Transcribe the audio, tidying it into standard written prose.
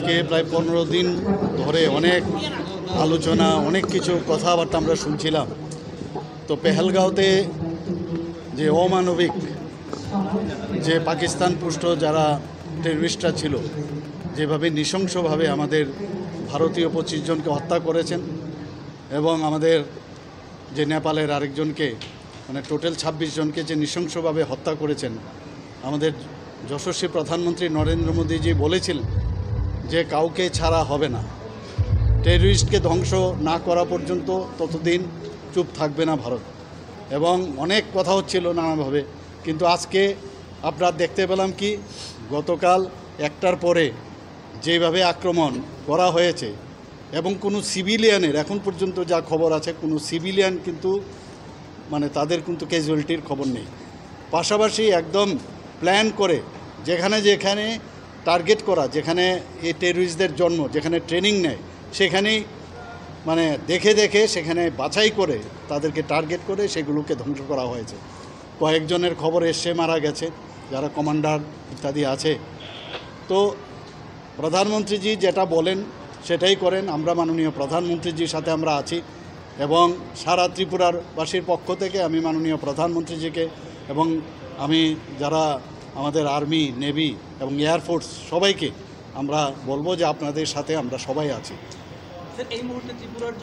আজকে প্রায় 15 দিন ধরে অনেক আলোচনা, অনেক কিছু কথাবার্তা আমরা শুনছিলাম। তো পেহেলগাঁওতে যে অমানবিক যে পাকিস্তান পুষ্ট যারা টেররিস্টরা ছিল, যেভাবে নৃশংসভাবে আমাদের ভারতীয় 25 জনকে হত্যা করেছেন এবং আমাদের যে নেপালের আরেকজনকে মানে টোটাল 26 জনকে যে নৃশংসভাবে হত্যা করেছেন, আমাদের যশস্বী প্রধানমন্ত্রী নরেন্দ্র মোদীজি বলেছিলেন যে কাউকে ছাড়া হবে না, টেররিস্টকে ধ্বংস না করা পর্যন্ত ততদিন চুপ থাকবে না ভারত। এবং অনেক কথা হচ্ছিল নানাভাবে, কিন্তু আজকে আপনারা দেখতে পেলাম কি গতকাল 1টার পরে যেভাবে আক্রমণ করা হয়েছে এবং কোনো সিভিলিয়ানের এখন পর্যন্ত যা খবর আছে কোনো সিভিলিয়ান কিন্তু মানে তাদের কিন্তু ক্যাজুয়ালিটির খবর নেই। পাশাপাশি একদম প্ল্যান করে যেখানে যেখানে টার্গেট করা, যেখানে এই টেররিস্টদের জন্ম, যেখানে ট্রেনিং নেয় সেখানেই মানে দেখে দেখে সেখানে বাছাই করে তাদেরকে টার্গেট করে সেগুলোকে ধ্বংস করা হয়েছে। কয়েকজনের খবর এসে মারা গেছে, যারা কমান্ডার ইত্যাদি আছে। তো প্রধানমন্ত্রীজি যেটা বলেন সেটাই করেন। আমরা মাননীয় প্রধানমন্ত্রীজির সাথে আমরা আছি এবং সারা ত্রিপুরার বাসীর পক্ষ থেকে আমি মাননীয় প্রধানমন্ত্রীজিকে এবং আমি যারা আমাদের আর্মি, নেভি এবং এয়ারফোর্স সবাইকে আমরা বলবো যে আপনাদের সাথে আমরা সবাই আছি। এই মুহূর্তে ত্রিপুরার